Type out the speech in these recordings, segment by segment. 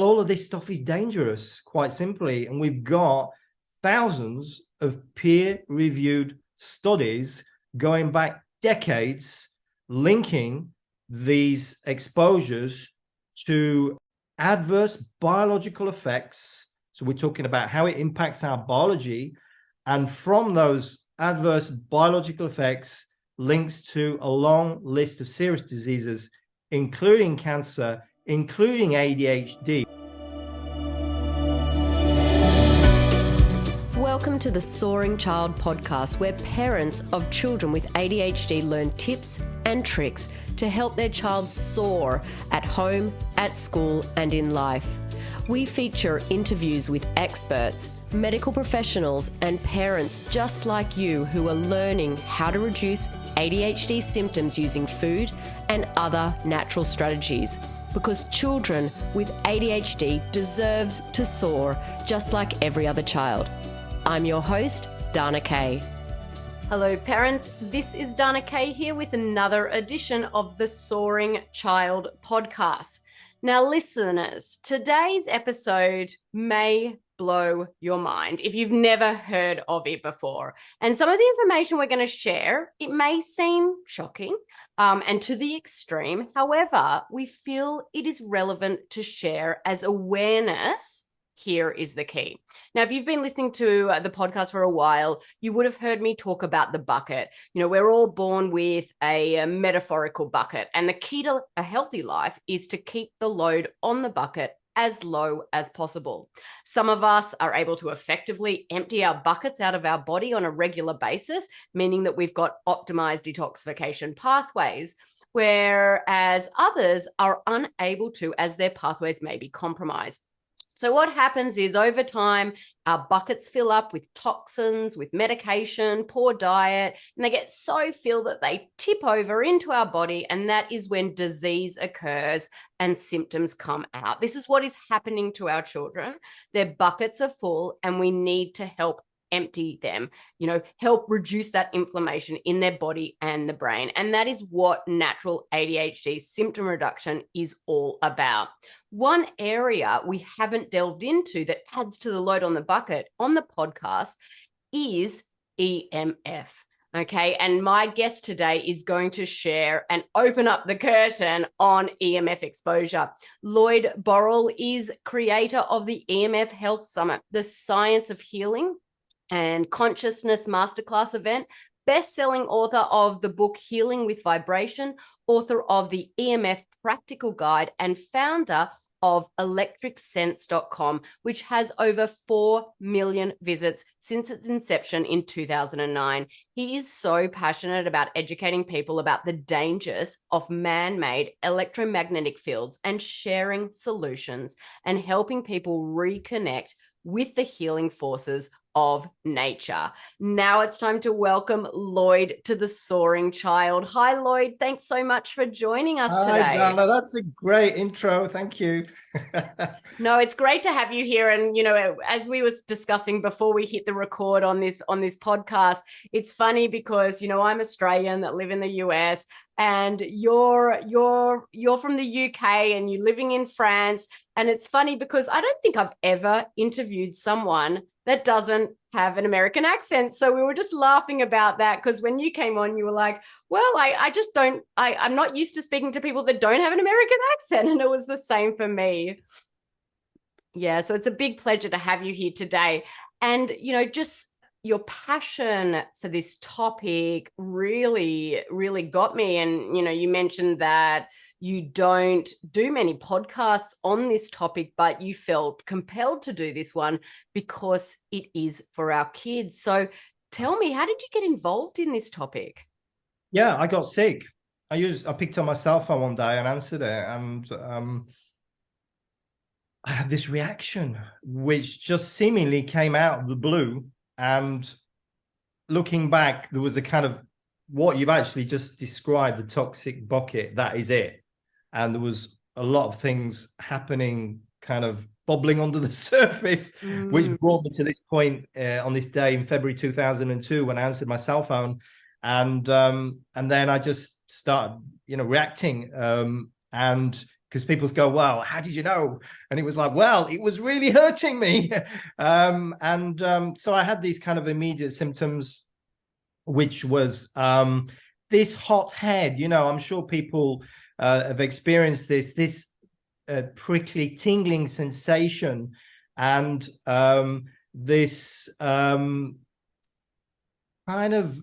All of this stuff is dangerous, quite simply. And we've got thousands of peer-reviewed studies going back decades linking these exposures to adverse biological effects. So we're talking about how it impacts our biology. And from those adverse biological effects, links to a long list of serious diseases, including cancer, including ADHD. Welcome to the Soaring Child Podcast, where parents of children with ADHD learn tips and tricks to help their child soar at home, at school, and in life. We feature interviews with experts, medical professionals, and parents just like you who are learning how to reduce ADHD symptoms using food and other natural strategies. Because children with ADHD deserve to soar just like every other child. I'm your host, Dana Kay. Hello parents, this is Dana Kay here with another edition of the Soaring Child Podcast. Now listeners, today's episode may blow your mind if you've never heard of it before. And some of the information we're going to share, it may seem shocking and to the extreme. However, we feel it is relevant to share as awareness. Here is the key. Now, if you've been listening to the podcast for a while, you would have heard me talk about the bucket. You know, we're all born with a metaphorical bucket, and the key to a healthy life is to keep the load on the bucket as low as possible. Some of us are able to effectively empty our buckets out of our body on a regular basis, meaning that we've got optimized detoxification pathways, whereas others are unable to, as their pathways may be compromised. So what happens is over time, our buckets fill up with toxins, with medication, poor diet, and they get so filled that they tip over into our body. And that is when disease occurs and symptoms come out. This is what is happening to our children. Their buckets are full and we need to help empty them, help reduce that inflammation in their body and the brain. And that is what natural ADHD symptom reduction is all about. One area we haven't delved into that adds to the load on the bucket on the podcast is EMF. Okay. And my guest today is going to share and open up the curtain on EMF exposure. Lloyd Burrell is creator of the EMF Health Summit, the science of healing and consciousness masterclass event, best-selling author of the book Healing with Vibration, author of the EMF Practical Guide, and founder of electricsense.com, which has over 4 million visits since its inception in 2009. He is so passionate about educating people about the dangers of man-made electromagnetic fields and sharing solutions and helping people reconnect with the healing forces of nature. Now it's time to welcome Lloyd to the Soaring Child. Hi, Lloyd. Thanks so much for joining us today. Hi, Dana. That's a great intro. Thank you. No, it's great to have you here. And, as we were discussing before we hit the record on this podcast, it's funny because, I'm Australian that live in the US, and you're from the UK and you're living in France. And it's funny because I don't think I've ever interviewed someone that doesn't have an American accent. So we were just laughing about that because when you came on, you were like, well, I'm not used to speaking to people that don't have an American accent. And it was the same for me. Yeah, so it's a big pleasure to have you here today. And, just your passion for this topic really, really got me. And, you mentioned that you don't do many podcasts on this topic, but you felt compelled to do this one because it is for our kids. So tell me, how did you get involved in this topic? Yeah, I got sick. I picked up my cell phone one day and answered it. And I had this reaction, which just seemingly came out of the blue. And looking back, there was a kind of what you've actually just described, the toxic bucket. That is it. And there was a lot of things happening, kind of bubbling under the surface, which brought me to this point on this day in February 2002 when I answered my cell phone. And then I just started, reacting. And because people go, well, how did you know? And it was like, well, it was really hurting me. So I had these kind of immediate symptoms, which was this hot head. I'm sure people have experienced this prickly, tingling sensation, and this kind of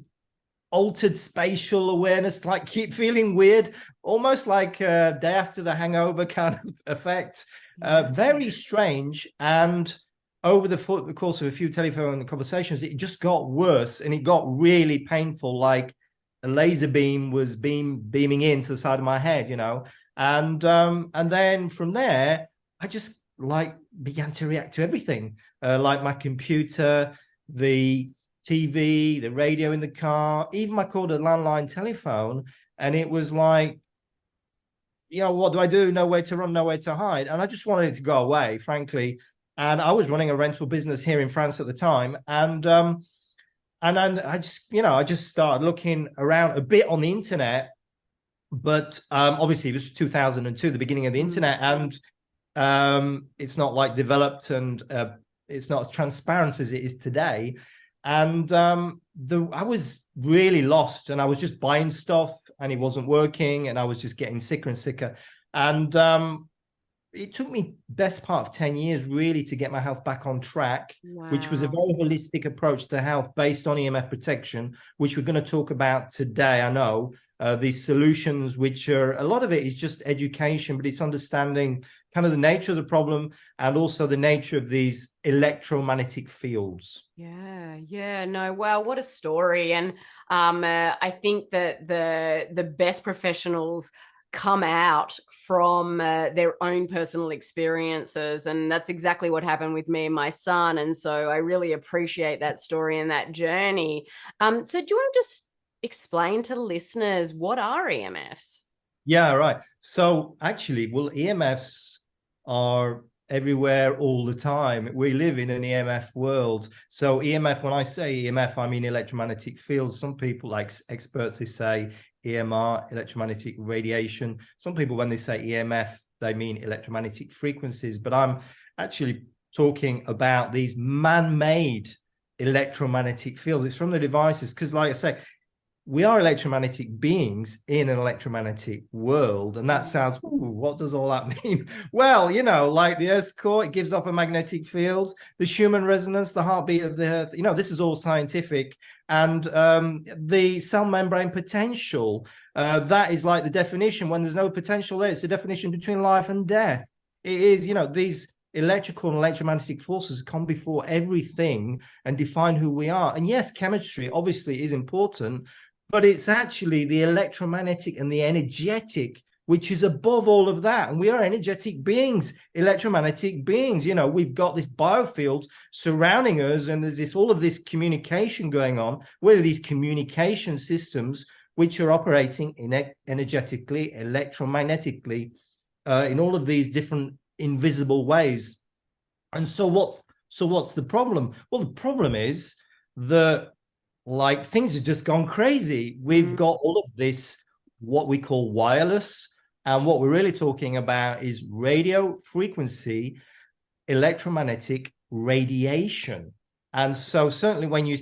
altered spatial awareness, like keep feeling weird, almost like a day after the hangover kind of effect. Very strange. And over the course of a few telephone conversations, it just got worse, and it got really painful, like a laser beam was beaming into the side of my head, and then from there, I just like began to react to everything, like my computer, the TV, the radio in the car, even I called a landline telephone, and it was like, what do I do? Nowhere to run, nowhere to hide. And I just wanted it to go away, frankly. And I was running a rental business here in France at the time. And then I just started looking around a bit on the internet, but obviously it was 2002, the beginning of the internet, and it's not like developed, and it's not as transparent as it is today. And I was really lost, and I was just buying stuff, and it wasn't working, and I was just getting sicker and sicker. And it took me best part of 10 years really to get my health back on track, which was a very holistic approach to health based on EMF protection, which we're going to talk about today. I know these solutions, which are, a lot of it is just education, but it's understanding kind of the nature of the problem and also the nature of these electromagnetic fields. No, wow, what a story. And I think that the best professionals come out from their own personal experiences, and that's exactly what happened with me and my son. And so I really appreciate that story and that journey. So do you want to just explain to listeners, what are EMFs? Yeah, right. So actually, well, EMFs are everywhere all the time. We live in an EMF world. So EMF, when I say EMF, I mean electromagnetic fields. Some people, like experts, they say EMR, electromagnetic radiation. Some people, when they say EMF, they mean electromagnetic frequencies. But I'm actually talking about these man-made electromagnetic fields. It's from the devices, because like I say, we are electromagnetic beings in an electromagnetic world. And that sounds, what does all that mean? Well, like the Earth's core, it gives off a magnetic field. The Schumann resonance, the heartbeat of the Earth, this is all scientific. And the cell membrane potential, that is like the definition. When there's no potential there, it's the definition between life and death. It is, these electrical and electromagnetic forces come before everything and define who we are. And yes, chemistry obviously is important, but it's actually the electromagnetic and the energetic which is above all of that. And we are energetic beings, electromagnetic beings. We've got this biofield surrounding us, and there's all of this communication going on. Where are these communication systems which are operating energetically, electromagnetically, in all of these different invisible ways? And so what's the problem? Well, the problem is that things have just gone crazy. We've got all of this, what we call wireless. And what we're really talking about is radio frequency, electromagnetic radiation. And so certainly when you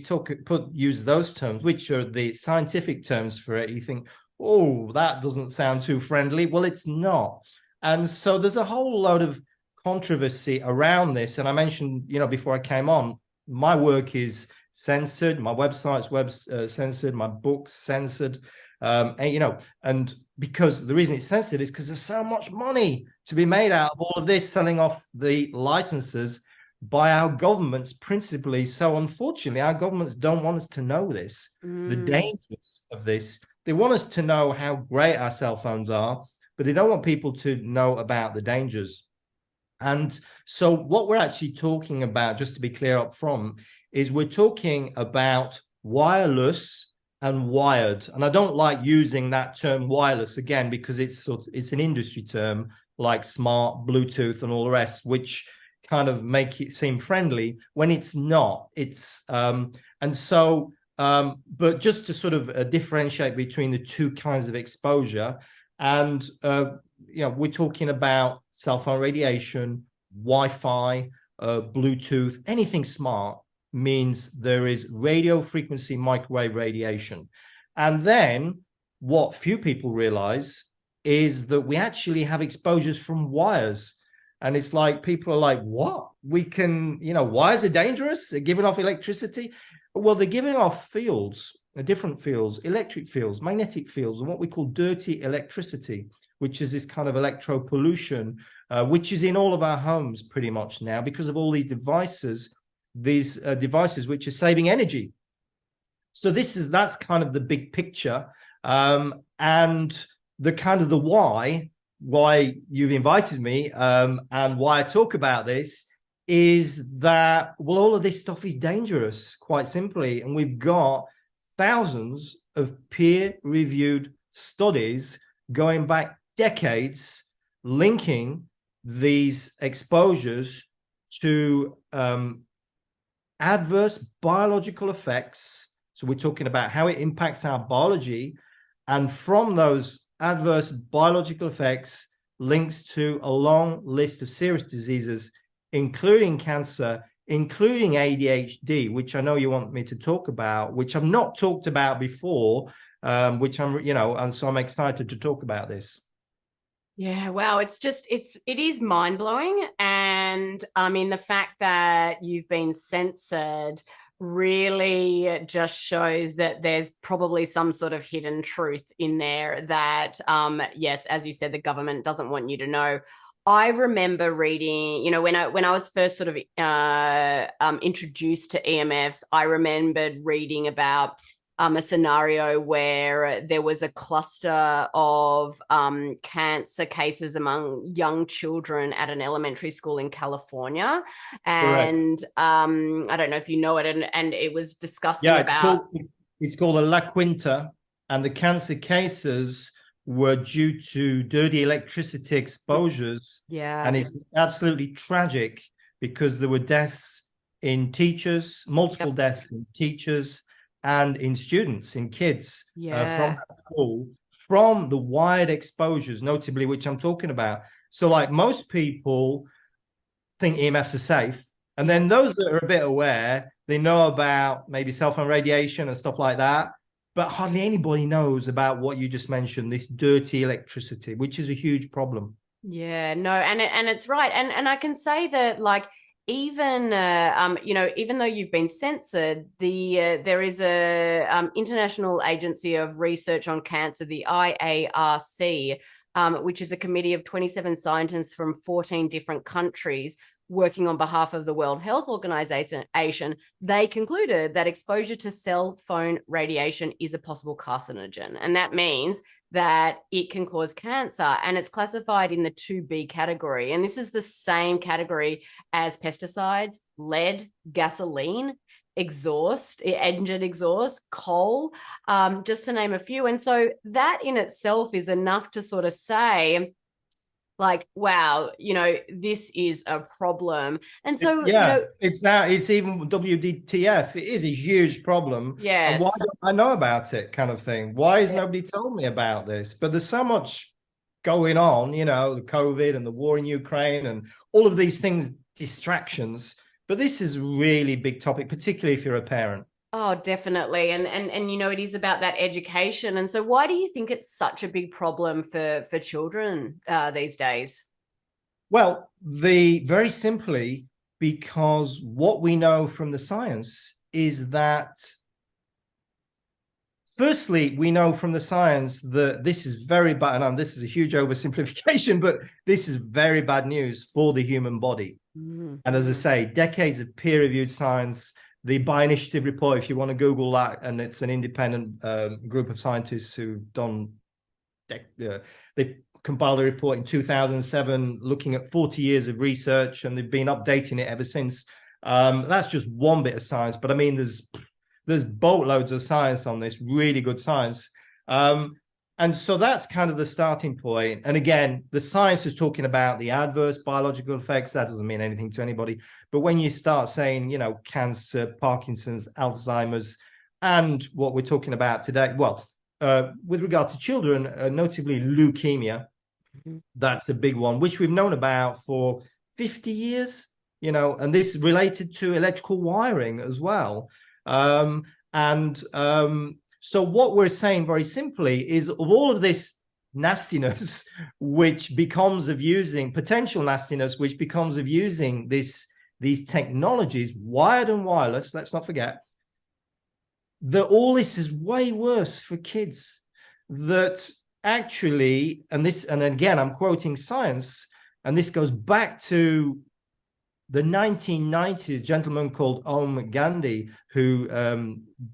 use those terms, which are the scientific terms for it, you think, oh, that doesn't sound too friendly. Well, it's not. And so there's a whole load of controversy around this. And I mentioned, before I came on, my work is censored, my website's censored, my book's censored. And because the reason it's censored is because there's so much money to be made out of all of this, selling off the licenses by our governments principally. So unfortunately, our governments don't want us to know this, the dangers of this. They want us to know how great our cell phones are, but they don't want people to know about the dangers. And so what we're actually talking about, just to be clear up front, is we're talking about wireless and wired. And I don't like using that term wireless again, because it's an industry term like smart, Bluetooth and all the rest, which kind of make it seem friendly when it's not. It's but just to sort of differentiate between the two kinds of exposure. And we're talking about cell phone radiation, Wi-Fi, Bluetooth, anything smart means there is radio frequency microwave radiation. And then what few people realize is that we actually have exposures from wires. And it's like, people are like, what? We can, wires are dangerous? They're giving off electricity? Well, they're giving off fields, different fields, electric fields, magnetic fields, and what we call dirty electricity, which is this kind of electro pollution, which is in all of our homes pretty much now because of all these devices which are saving energy. So that's kind of the big picture. And the kind of the why you've invited me and why I talk about this is that, well, all of this stuff is dangerous, quite simply. And we've got thousands of peer-reviewed studies going back decades linking these exposures to adverse biological effects. So we're talking about how it impacts our biology. And from those adverse biological effects, links to a long list of serious diseases, including cancer, including ADHD, which I know you want me to talk about, which I've not talked about before, which and so I'm excited to talk about this. Yeah, wow. It is mind blowing. And I mean, the fact that you've been censored really just shows that there's probably some sort of hidden truth in there that, yes, as you said, the government doesn't want you to know. I remember reading, when I was first sort of introduced to EMFs, I remembered reading about a scenario where there was a cluster of cancer cases among young children at an elementary school in California. And I don't know if you know it, and it was discussing about... It's called a La Quinta, and the cancer cases were due to dirty electricity exposures. Yeah. And it's absolutely tragic because there were deaths in teachers, multiple deaths in teachers, and in students, in kids from that school, from the wide exposures, notably, which I'm talking about. So like most people think EMFs are safe. And then those that are a bit aware, they know about maybe cell phone radiation and stuff like that. But hardly anybody knows about what you just mentioned, this dirty electricity, which is a huge problem. Yeah, no, and it's right. And I can say that, like, even even though you've been censored, there is a International Agency of Research on Cancer, the IARC, which is a committee of 27 scientists from 14 different countries working on behalf of the World Health Organization. They concluded that exposure to cell phone radiation is a possible carcinogen, and that means that it can cause cancer, and it's classified in the 2B category. And this is the same category as pesticides, lead, gasoline, engine exhaust, coal, just to name a few. And so that in itself is enough to sort of say, like, wow, this is a problem. And so, it's even WDTF. It is a huge problem. Yes. And why don't I know about it, kind of thing? Why has nobody told me about this? But there's so much going on, the COVID and the war in Ukraine and all of these things, distractions. But this is a really big topic, particularly if you're a parent. Oh, definitely. And it is about that education. And so why do you think it's such a big problem for children these days? Well, very simply, because what we know from the science is that, firstly, we know from the science that this is very bad, and this is a huge oversimplification, but this is very bad news for the human body. Mm-hmm. And as I say, decades of peer-reviewed science. The By Initiative report, if you want to Google that, and it's an independent group of scientists who've done, they compiled a report in 2007 looking at 40 years of research, and they've been updating it ever since. That's just one bit of science, but I mean, there's boatloads of science on this, really good science. And so that's kind of the starting point. And again, the science is talking about the adverse biological effects. That doesn't mean anything to anybody. But when you start saying, cancer, Parkinson's, Alzheimer's, and what we're talking about today, with regard to children, notably leukemia, That's a big one, which we've known about for 50 years, and this is related to electrical wiring as well. So what we're saying very simply is, of all of this nastiness, which becomes of using potential nastiness, which becomes of using these technologies, wired and wireless, let's not forget that all this is way worse for kids. That actually, and again, I'm quoting science, and this goes back to the 1990s, a gentleman called Om Gandhi, who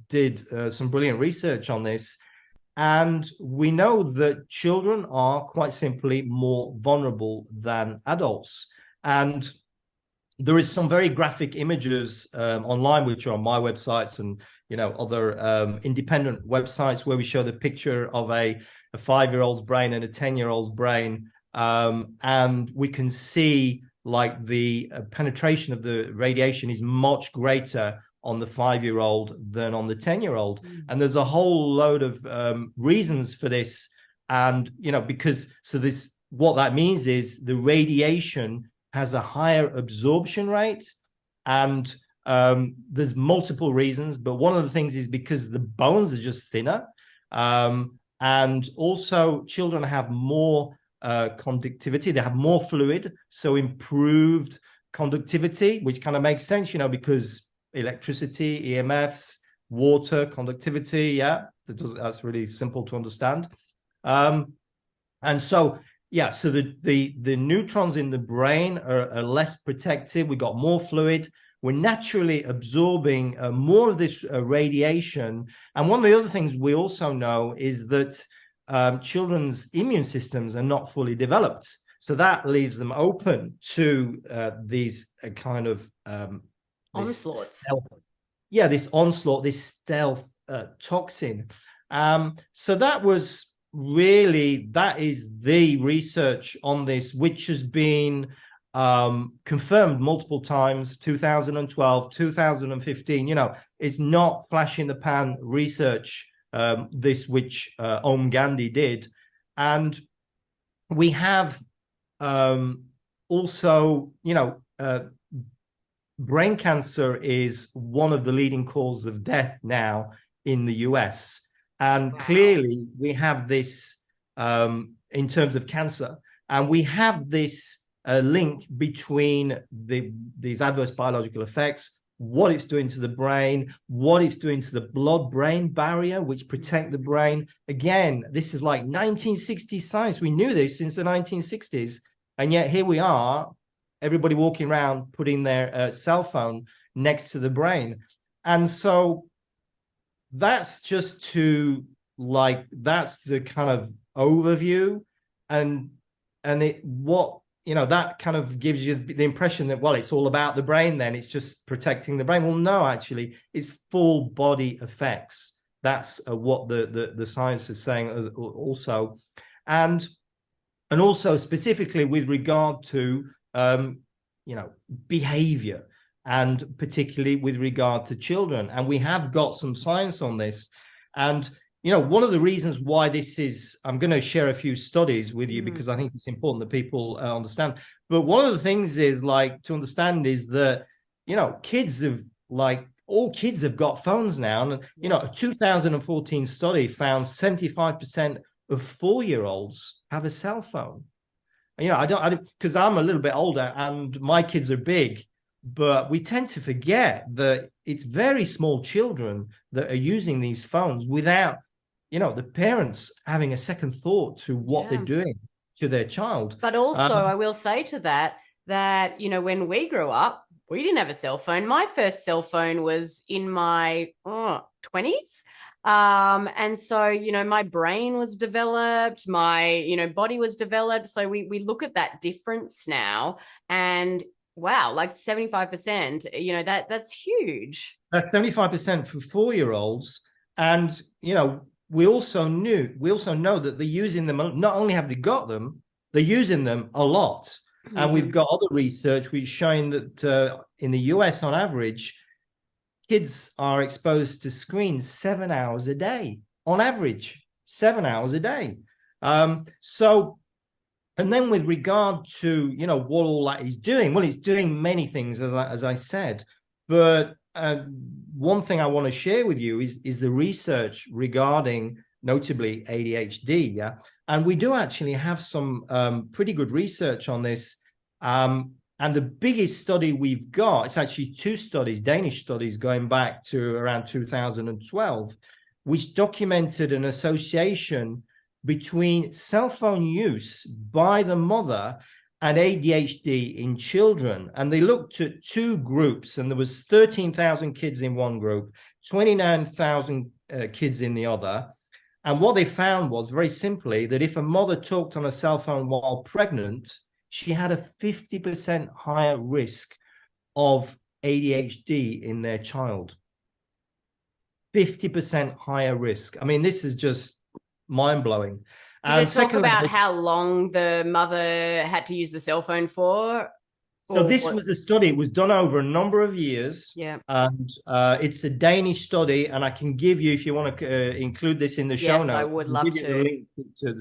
did some brilliant research on this. And we know that children are quite simply more vulnerable than adults. And there is some very graphic images online, which are on my websites and other independent websites, where we show the picture of a 5-year-old's brain and a 10-year-old's brain, and we can see like the penetration of the radiation is much greater on the 5-year-old than on the 10-year-old. And there's a whole load of reasons for this. And, what that means is the radiation has a higher absorption rate. And there's multiple reasons, but one of the things is because the bones are just thinner. And also children have more conductivity, they have more fluid, so improved conductivity, which kind of makes sense, because electricity, EMFs, water, conductivity, that's really simple to understand. So the neutrons in the brain are less protected. We got more fluid. We're naturally absorbing more of this radiation. And one of the other things we also know is that children's immune systems are not fully developed. So that leaves them open to these kind of onslaughts. This onslaught, this stealth toxin. So that is the research on this, which has been confirmed multiple times, 2012, 2015. It's not flash in the pan research, this which Om Gandhi did. And we have also, brain cancer is one of the leading causes of death now in the US. And clearly we have this in terms of cancer, and we have this link between these adverse biological effects, what it's doing to the brain, what it's doing to the blood-brain barrier, which protect the brain. Again, this is like 1960s science. We knew this since the 1960s, and yet here we are, everybody walking around putting their cell phone next to the brain. And so that's just that's the kind of overview, and that kind of gives you the impression that, well, it's all about the brain, then it's just protecting the brain. Well, no, actually, it's full body effects. That's what the science is saying also. And also specifically with regard to, behavior, and particularly with regard to children. And we have got some science on this. And one of the reasons why this is, I'm going to share a few studies with you because I think it's important that people understand. But one of the things is to understand is that, all kids have got phones now. And, a 2014 study found 75% of 4-year-olds have a cell phone. I don't, because I'm a little bit older and my kids are big, but we tend to forget that it's very small children that are using these phones without, the parents having a second thought to what they're doing to their child. But also, I will say to that, when we grew up, we didn't have a cell phone. My first cell phone was in my 20s. And so, my brain was developed, my, body was developed. So we look at that difference now, and wow, 75%, that's huge. That's 75% for 4-year-olds. And, we also know that they're using them. Not only have they got them, they're using them a lot. Mm-hmm. And we've got other research which is showing that in the US on average, kids are exposed to screens 7 hours a day, on average, 7 hours a day. So And then with regard to, what all that is doing, well, it's doing many things, as I said. But one thing I want to share with you is the research regarding notably ADHD. Yeah. And we do actually have some pretty good research on this. And the biggest study we've got, it's actually two studies, Danish studies going back to around 2012, which documented an association between cell phone use by the mother and ADHD in children. And they looked at two groups, and there was 13,000 kids in one group, 29,000 kids in the other. And what they found was very simply that if a mother talked on a cell phone while pregnant, she had a 50% higher risk of ADHD in their child. 50% higher risk. I mean, this is just mind-blowing. Did they talk about how long the mother had to use the cell phone for? So this was a study. It was done over a number of years. Yeah. And it's a Danish study. And I can give you, if you want to include this in the show notes. Yes, I would love to. Give you the link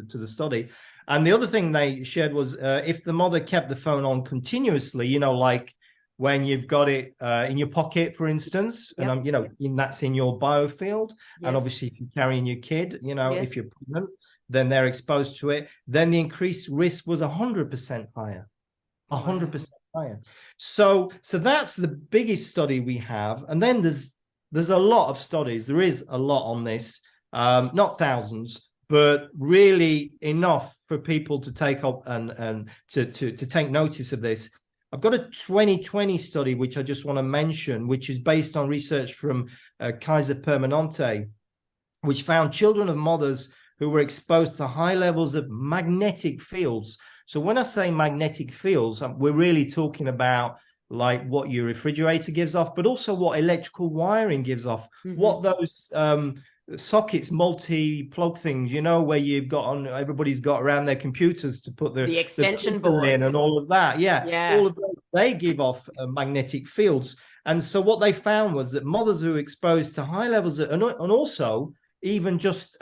to the study. And the other thing they shared was if the mother kept the phone on continuously, like when you've got it in your pocket, for instance, yep. and that's in your biofield. Yes. And obviously, if you're carrying your kid, yes. If you're pregnant, then they're exposed to it. Then the increased risk was 100% higher, 100% higher. So that's the biggest study we have. And then there's a lot of studies. There is a lot on this, not thousands, but really enough for people to take up and to take notice of this. I've got a 2020 study, which I just want to mention, which is based on research from Kaiser Permanente, which found children of mothers who were exposed to high levels of magnetic fields. So when I say magnetic fields, we're really talking about like what your refrigerator gives off, but also what electrical wiring gives off, what those sockets, multi-plug things, where you've got on, everybody's got around their computers to put the extension boards in and all of that. Yeah. All of those, they give off magnetic fields. And so what they found was that mothers who were exposed to high levels of, and also even just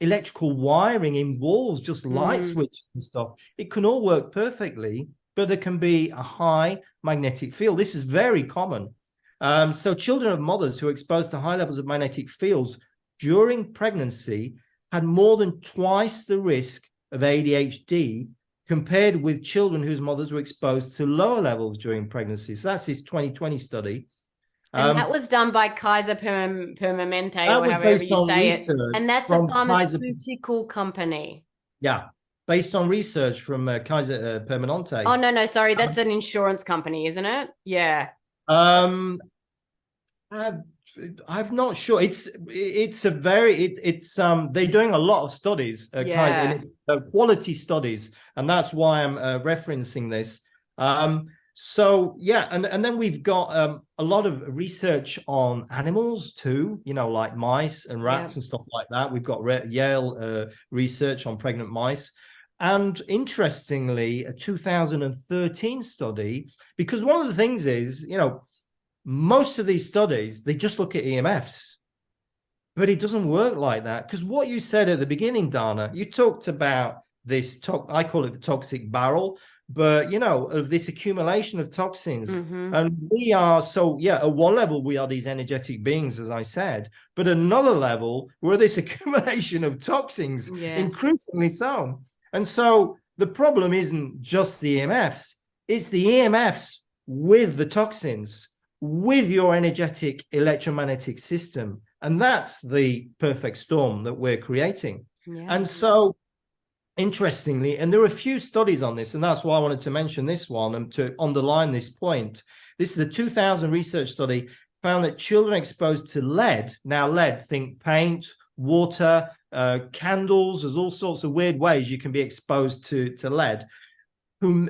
electrical wiring in walls, just light switches and stuff, it can all work perfectly, but there can be a high magnetic field. This is very common. So children of mothers who are exposed to high levels of magnetic fields during pregnancy had more than twice the risk of ADHD compared with children whose mothers were exposed to lower levels during pregnancy. So that's this 2020 study. And that was done by Kaiser Permanente, or however you say it. And that's a pharmaceutical company. Yeah, based on research from Kaiser Permanente. Oh, no, sorry. That's an insurance company, isn't it? Yeah. I'm not sure. It's they're doing a lot of studies, Kaiser, quality studies, and that's why I'm referencing this. So yeah, and then we've got a lot of research on animals too, like mice and rats and stuff like that. We've got Yale research on pregnant mice. And interestingly, a 2013 study, because one of the things is, most of these studies, they just look at EMFs, but it doesn't work like that. Because what you said at the beginning, Dana, you talked about this, I call it the toxic barrel, but, of this accumulation of toxins. And we are, at one level, we are these energetic beings, as I said, but at another level, we're this accumulation of toxins, increasingly so. And so the problem isn't just the EMFs, it's the EMFs with the toxins, with your energetic electromagnetic system. And that's the perfect storm that we're creating. And so interestingly, and there are a few studies on this, and that's why I wanted to mention this one and to underline this point. This is a 2000 research study, found that children exposed to lead, now lead, think paint, water, candles, there's all sorts of weird ways you can be exposed to lead.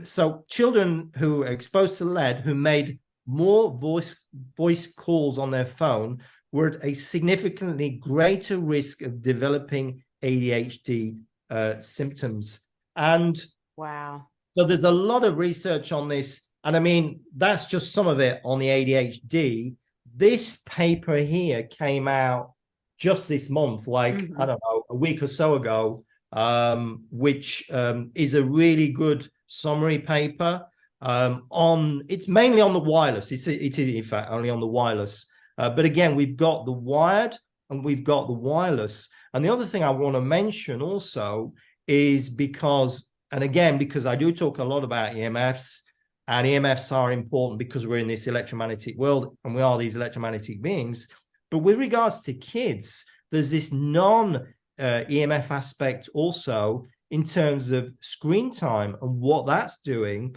So children who are exposed to lead, who made more voice calls on their phone, were at a significantly greater risk of developing ADHD symptoms. And wow, so there's a lot of research on this, and I mean that's just some of it on the ADHD. This paper here came out just this month, I don't know, a week or so ago, which is a really good summary paper. It's mainly on the wireless. It is in fact only on the wireless. But again, we've got the wired and we've got the wireless. And the other thing I want to mention also is because I do talk a lot about EMFs, and EMFs are important because we're in this electromagnetic world and we are these electromagnetic beings. But with regards to kids, there's this non-EMF aspect also in terms of screen time and what that's doing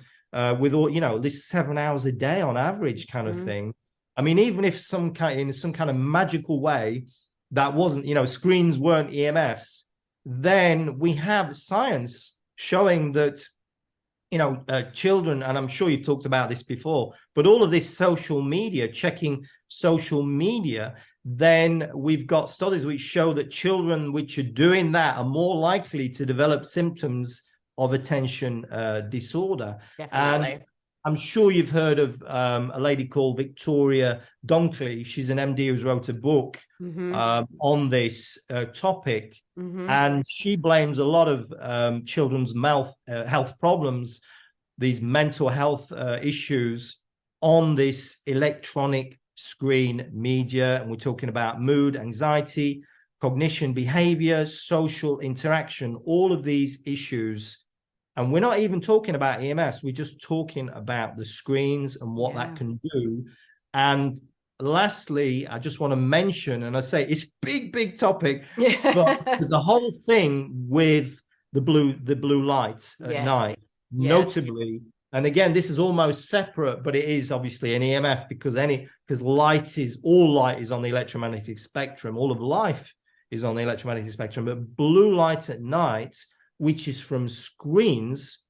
with all, this 7 hours a day on average kind of thing. I mean, even if in some kind of magical way that wasn't, screens weren't EMFs, then we have science showing that, children, and I'm sure you've talked about this before, but all of this social media, checking social media, then we've got studies which show that children which are doing that are more likely to develop symptoms of attention disorder. Definitely. And I'm sure you've heard of a lady called Victoria Dunkley. She's an MD who's wrote a book on this topic. And she blames a lot of children's health problems, these mental health issues, on this electronic screen media. And we're talking about mood, anxiety, cognition, behavior, social interaction, all of these issues. And we're not even talking about EMFs. We're just talking about the screens and what that can do. And lastly, I just want to mention, and I say it's big topic, but there's a whole thing with the blue light at night, notably. And again, this is almost separate, but it is obviously an EMF because all light is on the electromagnetic spectrum. All of life is on the electromagnetic spectrum, but blue light at night, which is from screens,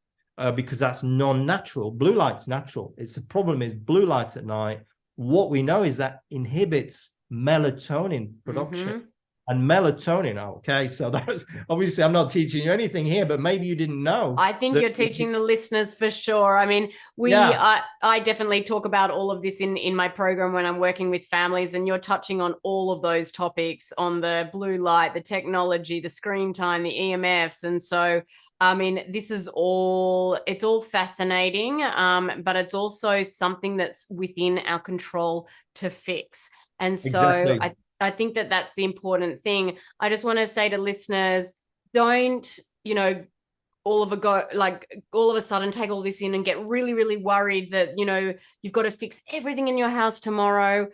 because that's non-natural. Blue light's natural. The problem is blue light at night. What we know is that inhibits melatonin production. And melatonin, okay, so that's obviously I'm not teaching you anything here, but maybe you didn't know. I think you're teaching the listeners for sure. I mean, I definitely talk about all of this in my program when I'm working with families, and you're touching on all of those topics on the blue light, the technology, the screen time, the EMFs. And so, I mean, it's all fascinating, but it's also something that's within our control to fix. And so I think that that's the important thing. I just want to say to listeners, don't, all of a sudden take all this in and get really, really worried that, you've got to fix everything in your house tomorrow.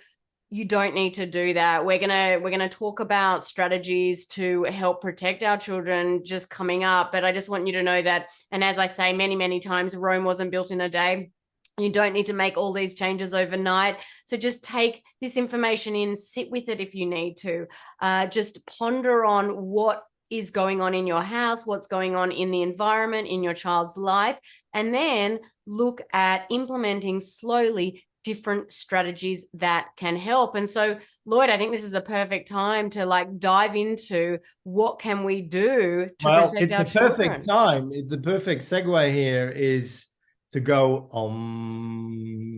You don't need to do that. We're going to talk about strategies to help protect our children just coming up. But I just want you to know that, and as I say many, many times, Rome wasn't built in a day. You don't need to make all these changes overnight. So just take this information in, sit with it if you need to. Just ponder on what is going on in your house, what's going on in the environment, in your child's life, and then look at implementing slowly different strategies that can help. And so, Lloyd, I think this is a perfect time to dive into what can we do to protect our children. It's a perfect time. The perfect segue here is to go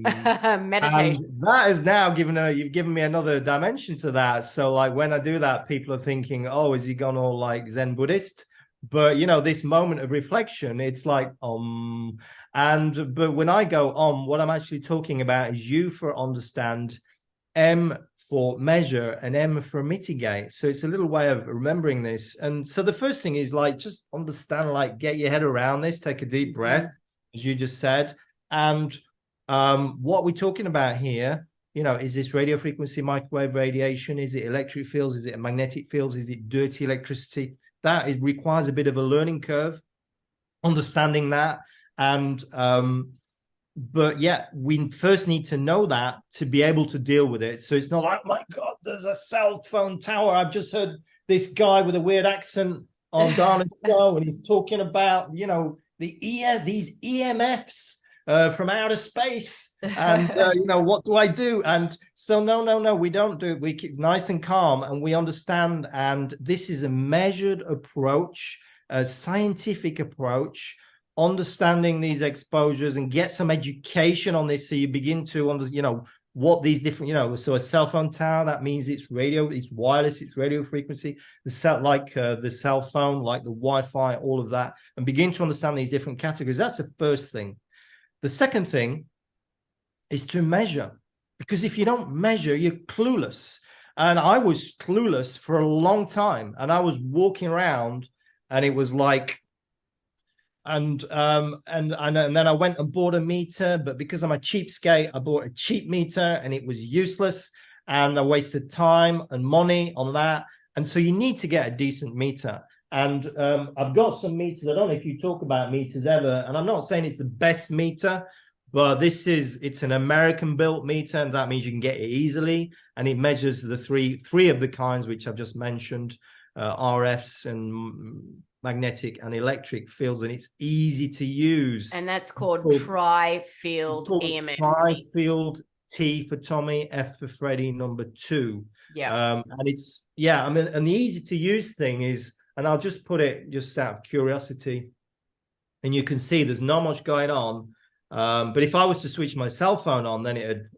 meditation. And that is now you've given me another dimension to that. So when I do that, people are thinking, oh, is he gone all Zen Buddhist? But this moment of reflection, it's but when I go what I'm actually talking about is U for understand, M for measure, and M for mitigate. So it's a little way of remembering this. And so the first thing is just understand, get your head around this, take a deep breath, as you just said. And what we're talking about here, is this radio frequency, microwave radiation? Is it electric fields? Is it magnetic fields? Is it dirty electricity? It requires a bit of a learning curve, understanding that. And we first need to know that to be able to deal with it. So it's not like, oh my God, there's a cell phone tower. I've just heard this guy with a weird accent on Dana's show, and he's talking about, these EMFs from outer space, and what do I do? And so no, we don't do it. We keep nice and calm, and we understand. And this is a measured approach, a scientific approach, understanding these exposures, and get some education on this, so you begin to what these different, so a cell phone tower, that means it's radio, it's wireless, it's radio frequency, the cell phone, like the Wi-Fi, all of that, and begin to understand these different categories. That's the first thing. The second thing is to measure, because if you don't measure, you're clueless. And I was clueless for a long time, and I was walking around, and it was like, and then I went and bought a meter, but because I'm a cheapskate, I bought a cheap meter, and it was useless, and I wasted time and money on that. And so you need to get a decent meter. And I've got some meters. I don't know if you talk about meters ever, and I'm not saying it's the best meter, but it's an American-built meter, and that means you can get it easily, and it measures the three of the kinds which I've just mentioned, RFs and magnetic and electric fields, and it's easy to use. And that's called tri-field EMF. Tri-field, T for Tommy, F for Freddie, number 2. Yeah. And and the easy to use thing is, and I'll just put it just out of curiosity, and you can see there's not much going on. But if I was to switch my cell phone on, then it'd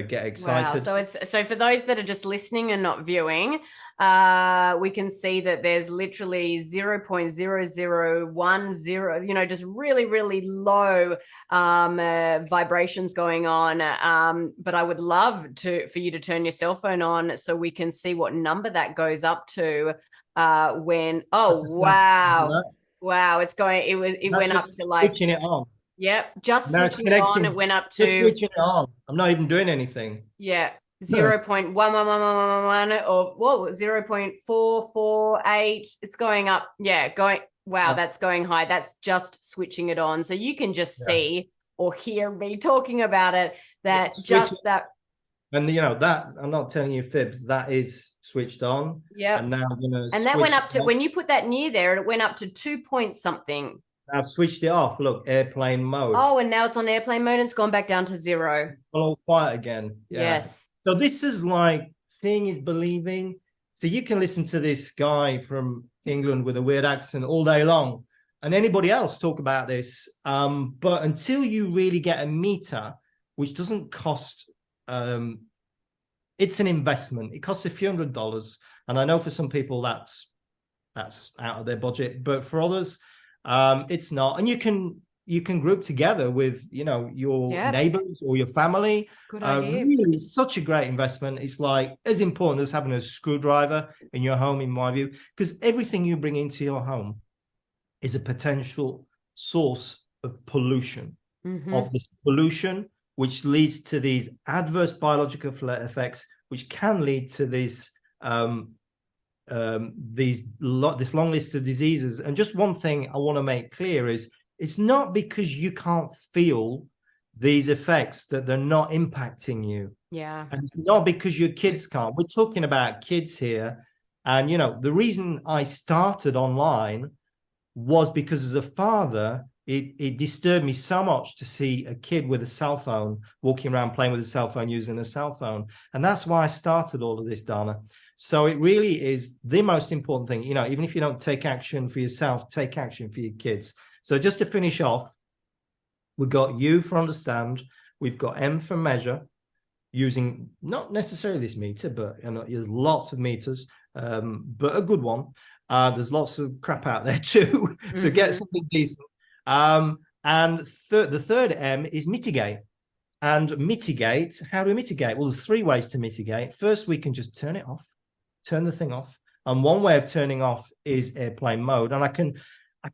get excited. Wow. So for those that are just listening and not viewing, we can see that there's literally 0.0010, just really, really low vibrations going on. But I would love for you to turn your cell phone on so we can see what number that goes up to when. Oh, wow. Wow. It went up to like switching it on. Yep, just switching it on, it went up to... Just switching it on. I'm not even doing anything. Yeah, 0.1111 or 0.448. It's going up. Yeah, wow, that's going high. That's just switching it on. So you can just see or hear me talking about it, that And that, I'm not telling you fibs, that is switched on. Yeah. And now I'm going to... And that went up to, when you put that near there, it went up to 2 point something. I've switched it off. Look, airplane mode. Oh, and now it's on airplane mode and it's gone back down to 0. All quiet again. Yeah. Yes. So this is like seeing is believing. So you can listen to this guy from England with a weird accent all day long, and anybody else talk about this. But until you really get a meter, which doesn't cost, it's an investment. It costs a few $100s, and I know for some people that's out of their budget, but for others, it's not. And you can group together with your neighbors or your family. Good idea. Really, it's such a great investment. It's like as important as having a screwdriver in your home, in my view, because everything you bring into your home is a potential source of pollution. Of this pollution, which leads to these adverse biological effects, which can lead to this this long list of diseases. And just one thing I want to make clear is it's not because you can't feel these effects that they're not impacting you. Yeah. And it's not because your kids can't. We're talking about kids here. And, the reason I started online was because as a father, it disturbed me so much to see a kid with a cell phone walking around playing with a cell phone, using a cell phone. And that's why I started all of this, Dana. So it really is the most important thing. Even if you don't take action for yourself, take action for your kids. So just to finish off, we've got U for understand. We've got M for measure, using not necessarily this meter, but there's lots of meters, but a good one. There's lots of crap out there too. So get something decent. And the third M is mitigate. And mitigate, how do we mitigate? Well, there's 3 ways to mitigate. First, we can just turn it off, turn the thing off. And one way of turning off is airplane mode. And I can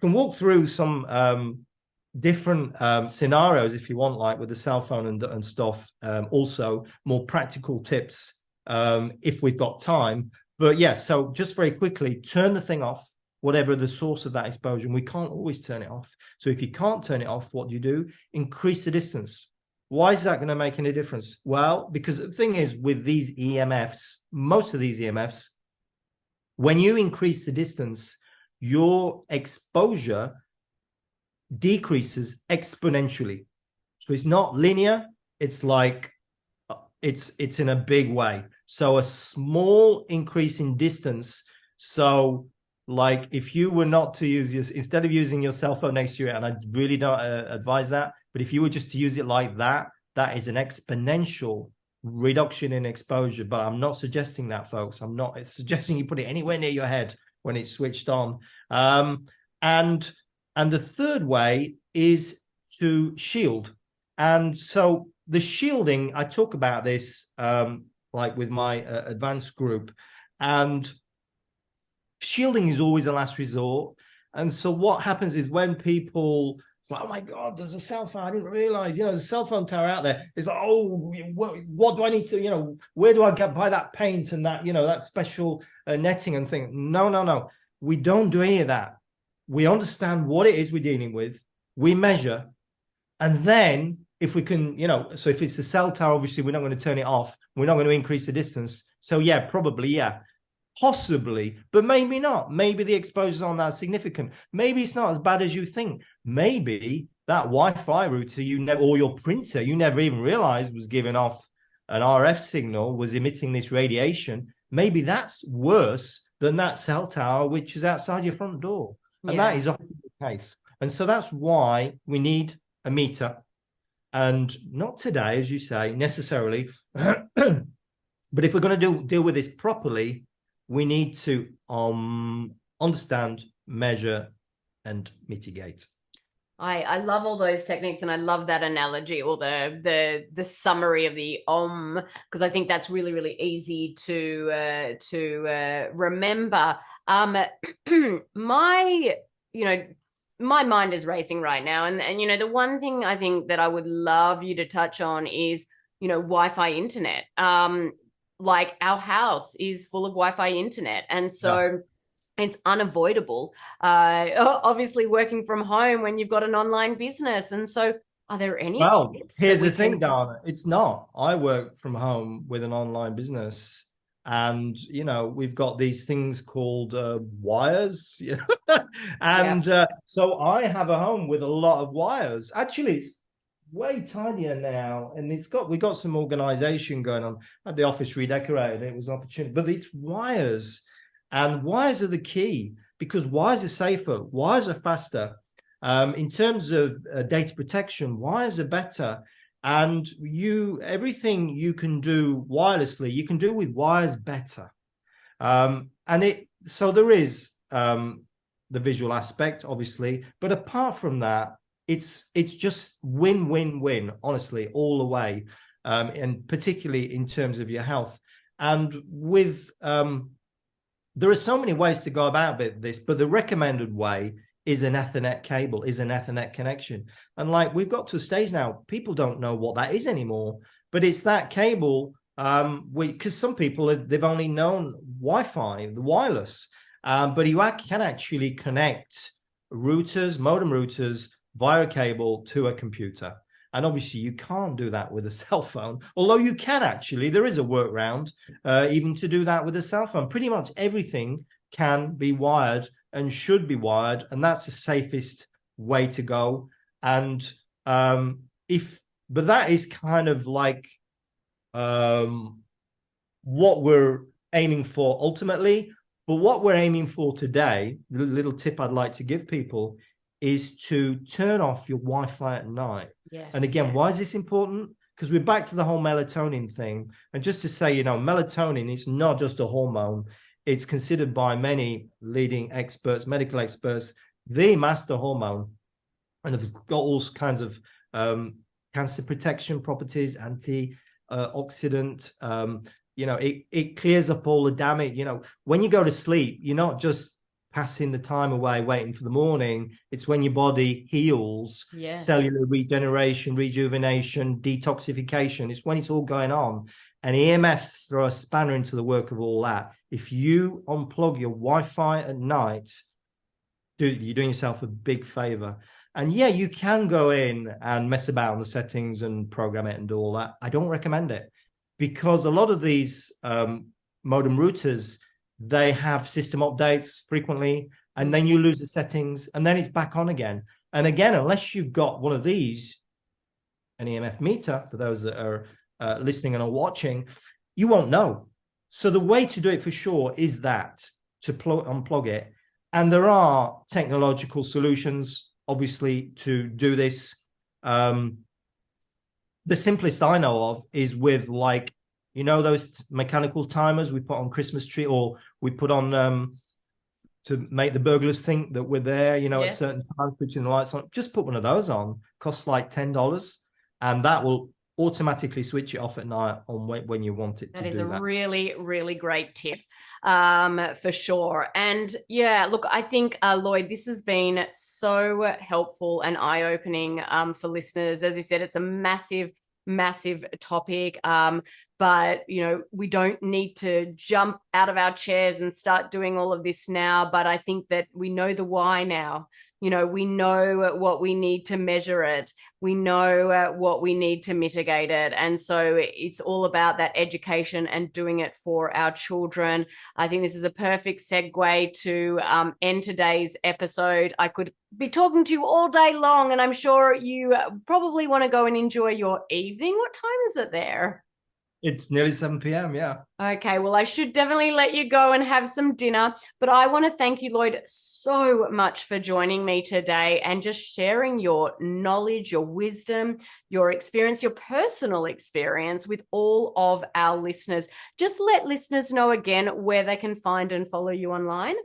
walk through some different scenarios if you want, like with the cell phone and stuff. Also, more practical tips if we've got time. But yeah, so just very quickly, turn the thing off, whatever the source of that exposure. And we can't always turn it off. So if you can't turn it off, what do? Increase the distance. Why is that going to make any difference? Well, because the thing is with these EMFs, most of these EMFs, when you increase the distance, your exposure decreases exponentially. So it's not linear. It's like it's in a big way. So a small increase in distance. So like if you were not to use instead of using your cell phone next to you, and I really don't advise that, but if you were just to use it like that, that is an exponential reduction in exposure. But I'm not suggesting that, folks. I'm not suggesting you put it anywhere near your head when it's switched on. And the third way is to shield. And so the shielding, I talk about this like with my advanced group, and shielding is always a last resort. And so what happens is when people, it's like, oh my God, there's a cell phone. I didn't realize, there's a cell phone tower out there. It's like, oh, what do I need to, where do I buy that paint and that, that special netting and thing? No. We don't do any of that. We understand what it is we're dealing with. We measure. And then if we can, so if it's a cell tower, obviously we're not going to turn it off. We're not going to increase the distance. So yeah, probably, yeah. Possibly, but maybe not. Maybe the exposures aren't that significant. Maybe it's not as bad as you think. Maybe that Wi-Fi router or your printer you never even realized was giving off an RF signal, was emitting this radiation. Maybe that's worse than that cell tower which is outside your front door. And that is often the case. And so that's why we need a meter. And not today, as you say, necessarily. But if we're going to deal with this properly, we need to understand, measure, and mitigate. I love all those techniques, and I love that analogy, or the summary of the OM, because I think that's really, really easy to remember. My mind is racing right now, and the one thing I think that I would love you to touch on is Wi-Fi internet. Like our house is full of Wi-Fi internet. And so it's unavoidable, obviously working from home when you've got an online business. And so are there any tips? Here's the thing, Dana. It's not. I work from home with an online business. And, we've got these things called wires. And so I have a home with a lot of wires. Actually, it's way tinier now, and we got some organization going on. I had the office redecorated, and it was an opportunity, but it's wires, and wires are the key, because wires are safer, wires are faster. In terms of data protection, wires are better, and everything you can do wirelessly, you can do with wires better. So there is the visual aspect, obviously, but apart from that, it's just win-win-win, honestly, all the way, and particularly in terms of your health. And with there are so many ways to go about this, but the recommended way is an Ethernet cable, is an Ethernet connection. And like we've got to a stage now, people don't know what that is anymore, but it's that cable, because some people they've only known Wi-Fi, the wireless, but you can actually connect modem routers via a cable to a computer. And obviously you can't do that with a cell phone, although you can actually, there is a workaround even to do that with a cell phone. Pretty much everything can be wired and should be wired, and that's the safest way to go. And but that is kind of like what we're aiming for ultimately. But what we're aiming for today, the little tip I'd like to give people, is to turn off your Wi-Fi at night. Yes. And again, why is this important? Because we're back to the whole melatonin thing. And just to say, melatonin is not just a hormone. It's considered by many leading experts, medical experts, the master hormone. And it's got all kinds of cancer protection properties, antioxidant. It clears up all the damage. When you go to sleep, you're not just passing the time away waiting for the morning. It's when your body heals, cellular regeneration, rejuvenation, detoxification. It's when it's all going on. And EMFs throw a spanner into the work of all that. If you unplug your Wi-Fi at night, you're doing yourself a big favor. And you can go in and mess about on the settings and program it and do all that. I don't recommend it, because a lot of these modem routers, they have system updates frequently, and then you lose the settings, and then it's back on again. And again, unless you've got one of these, an EMF meter, for those that are listening and are watching, you won't know. So the way to do it for sure is to unplug it. And there are technological solutions, obviously, to do this. The simplest I know of is with like, you know, those mechanical timers we put on Christmas tree, or we put on to make the burglars think that we're there, you know, at certain times, switching the lights on. Just put one of those on. Costs like $10, and that will automatically switch it off at night on when you want it to do that. That is a really, really great tip, for sure. And yeah, look, I think, Lloyd, this has been so helpful and eye-opening for listeners. As you said, it's a massive topic. But, you know, we don't need to jump out of our chairs and start doing all of this now. But I think that we know the why now. You know, we know what we need to measure it. We know what we need to mitigate it. And so it's all about that education and doing it for our children. I think this is a perfect segue to end today's episode. I could be talking to you all day long, and I'm sure you probably want to go and enjoy your evening. What time is it there? It's nearly 7 p.m. Yeah. Okay. Well, I should definitely let you go and have some dinner, but I want to thank you, Lloyd, so much for joining me today and just sharing your knowledge, your wisdom, your experience, your personal experience with all of our listeners. Just let listeners know again where they can find and follow you online.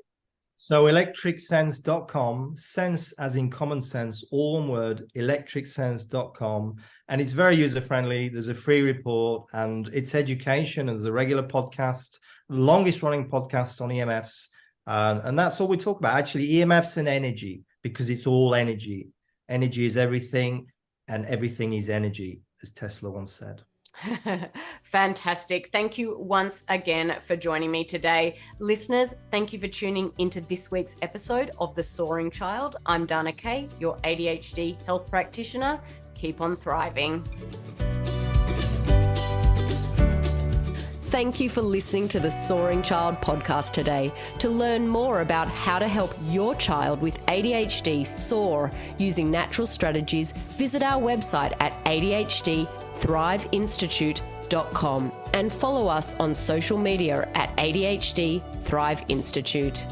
So electricsense.com, sense as in common sense, all one word, electricsense.com. And it's very user-friendly. There's a free report, and it's education. And there's a regular podcast, the longest running podcast on EMFs. And that's all we talk about. Actually, EMFs and energy, because it's all energy. Energy is everything, and everything is energy, as Tesla once said. Fantastic. Thank you once again for joining me today. Listeners, thank you for tuning into this week's episode of The Soaring Child. I'm Dana Kay, your ADHD health practitioner. Keep on thriving. Thank you for listening to the Soaring Child podcast today. To learn more about how to help your child with ADHD soar using natural strategies, visit our website at ADHDthriveinstitute.com and follow us on social media at ADHD Thrive Institute.